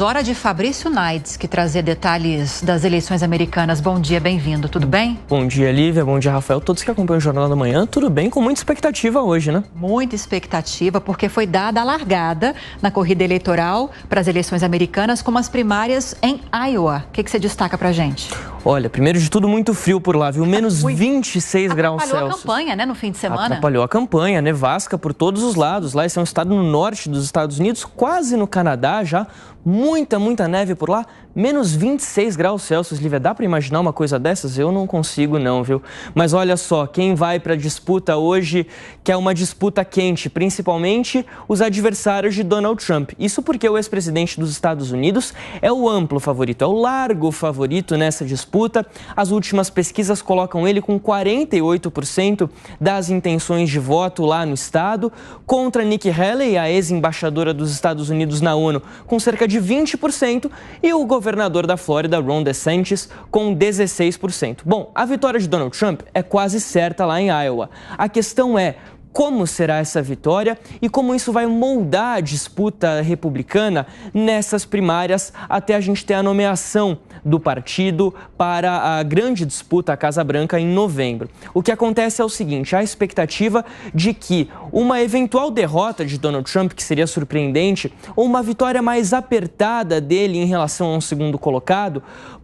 Hora de Fabrício Naides, que trazia detalhes das eleições americanas. Bom dia, bem-vindo, tudo bem? Bom dia, Lívia, bom dia, Rafael. Todos que acompanham o Jornal da Manhã, tudo bem? Com muita expectativa hoje, né? Muita expectativa, porque foi dada a largada na corrida eleitoral para as eleições americanas, como as primárias em Iowa. O que você destaca pra gente? Olha, primeiro de tudo, muito frio por lá, viu? Menos 26 graus Celsius. Atrapalhou a campanha, né, no fim de semana? Atrapalhou a campanha, nevasca por todos os lados. Lá, esse é um estado no norte dos Estados Unidos, quase no Canadá já. Muita neve por lá, menos 26 graus Celsius, Lívia. Dá para imaginar uma coisa dessas? Eu não consigo não, viu? Mas olha só, quem vai para a disputa hoje quer uma disputa quente, principalmente os adversários de Donald Trump. Isso porque o ex-presidente dos Estados Unidos é o amplo favorito, é o largo favorito nessa disputa. As últimas pesquisas colocam ele com 48% das intenções de voto lá no estado, contra Nikki Haley, a ex-embaixadora dos Estados Unidos na ONU, com cerca de 20%, e o governador da Flórida, Ron DeSantis, com 16%. Bom, a vitória de Donald Trump é quase certa lá em Iowa. A questão é: como será essa vitória e como isso vai moldar a disputa republicana nessas primárias até a gente ter a nomeação do partido para a grande disputa à Casa Branca em novembro. O que acontece é o seguinte: há a expectativa de que uma eventual derrota de Donald Trump, que seria surpreendente, ou uma vitória mais apertada dele em relação a um segundo colocado,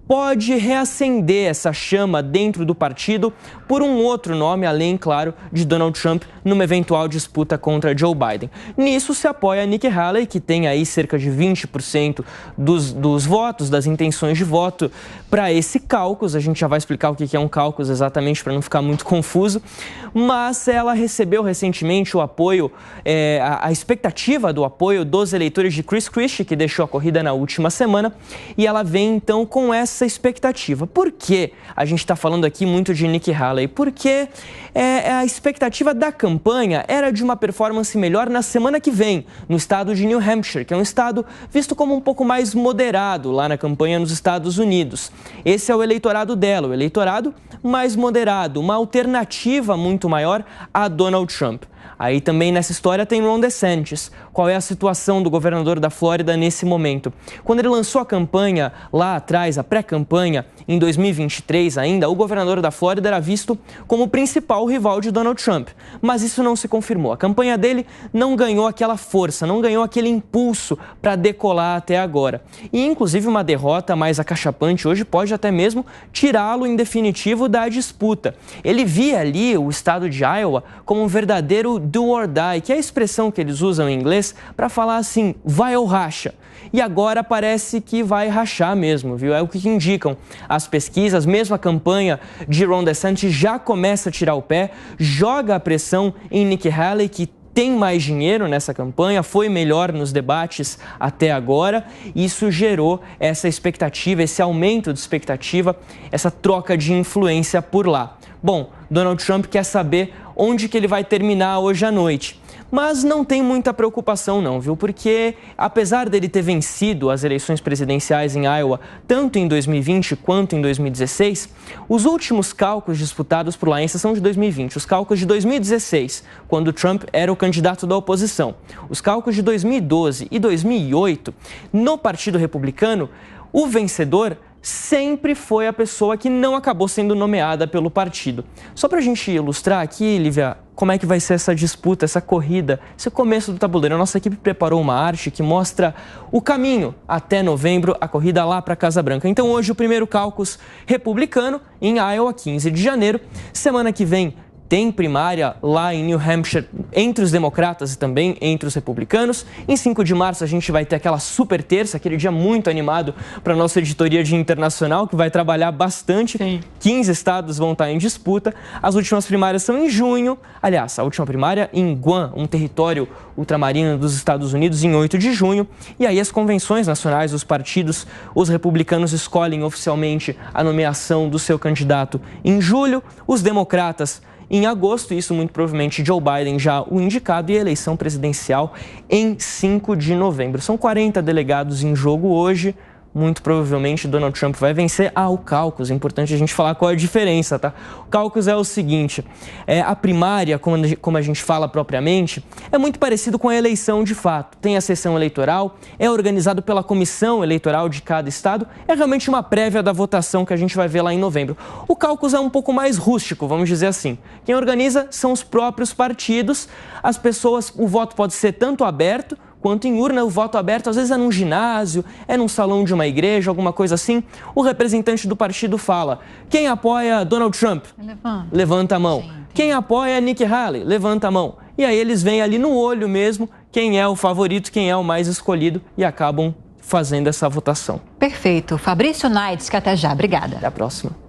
pode reacender essa chama dentro do partido por um outro nome, além, claro, de Donald Trump, numa eventual disputa contra Joe Biden. Nisso se apoia Nikki Haley, que tem aí cerca de 20% dos votos, das intenções de voto para esse caucus. A gente já vai explicar o que é um caucus exatamente para não ficar muito confuso, mas ela recebeu recentemente o apoio, a expectativa do apoio dos eleitores de Chris Christie, que deixou a corrida na última semana, e ela vem então com essa expectativa. Por que a gente está falando aqui muito de Nikki Haley? Porque a expectativa da campanha era de uma performance melhor na semana que vem, no estado de New Hampshire, que é um estado visto como um pouco mais moderado lá na campanha nos Estados Unidos. Esse é o eleitorado dela, o eleitorado mais moderado, uma alternativa muito maior a Donald Trump. Aí também nessa história tem Ron DeSantis. Qual é a situação do governador da Flórida nesse momento? Quando ele lançou a campanha lá atrás, a pré-campanha, em 2023 ainda, o governador da Flórida era visto como o principal rival de Donald Trump. Mas isso não se confirmou. A campanha dele não ganhou aquela força, não ganhou aquele impulso para decolar até agora. E inclusive uma derrota mais acachapante hoje pode até mesmo tirá-lo em definitivo da disputa. Ele via ali o estado de Iowa como um verdadeiro do or die, que é a expressão que eles usam em inglês para falar assim, vai ou racha. E agora parece que vai rachar mesmo, viu? É o que indicam as pesquisas. Mesmo a campanha de Ron DeSantis já começa a tirar o pé, joga a pressão em Nikki Haley, que tem mais dinheiro nessa campanha, foi melhor nos debates até agora. Isso gerou essa expectativa, esse aumento de expectativa, essa troca de influência por lá. Bom, Donald Trump quer saber onde que ele vai terminar hoje à noite. Mas não tem muita preocupação não, viu? Porque apesar dele ter vencido as eleições presidenciais em Iowa, tanto em 2020 quanto em 2016, os últimos cálculos disputados por lá, em são de 2020, os cálculos de 2016, quando Trump era o candidato da oposição, os cálculos de 2012 e 2008, no Partido Republicano, o vencedor sempre foi a pessoa que não acabou sendo nomeada pelo partido. Só para a gente ilustrar aqui, Lívia, como é que vai ser essa disputa, essa corrida, esse começo do tabuleiro. A nossa equipe preparou uma arte que mostra o caminho até novembro, a corrida lá para a Casa Branca. Então hoje o primeiro caucus republicano em Iowa, 15 de janeiro. Semana que vem tem primária lá em New Hampshire entre os democratas e também entre os republicanos. Em 5 de março a gente vai ter aquela super terça, aquele dia muito animado para a nossa editoria de internacional, que vai trabalhar bastante. Sim. 15 estados vão estar em disputa. As últimas primárias são em junho. Aliás, a última primária em Guam, um território ultramarino dos Estados Unidos, em 8 de junho. E aí as convenções nacionais, os partidos, os republicanos escolhem oficialmente a nomeação do seu candidato em julho. Os democratas em agosto, isso muito provavelmente Joe Biden já o indicado, e a eleição presidencial em 5 de novembro. São 40 delegados em jogo hoje. muito provavelmente Donald Trump vai vencer. O caucus, é importante a gente falar qual é a diferença, tá? O caucus é o seguinte, a primária, como a gente fala propriamente, é muito parecido com a eleição de fato. Tem a sessão eleitoral, é organizado pela comissão eleitoral de cada estado, é realmente uma prévia da votação que a gente vai ver lá em novembro. O caucus é um pouco mais rústico, vamos dizer assim. Quem organiza são os próprios partidos, as pessoas, o voto pode ser tanto aberto quanto em urna. O voto aberto às vezes é num ginásio, é num salão de uma igreja, alguma coisa assim. O representante do partido fala: quem apoia Donald Trump? Levanta a mão. Sim. Quem apoia Nikki Haley? Levanta a mão. E aí eles veem ali no olho mesmo quem é o favorito, quem é o mais escolhido e acabam fazendo essa votação. Perfeito. Fabrício Naidesky, até já. Obrigada. Até a próxima.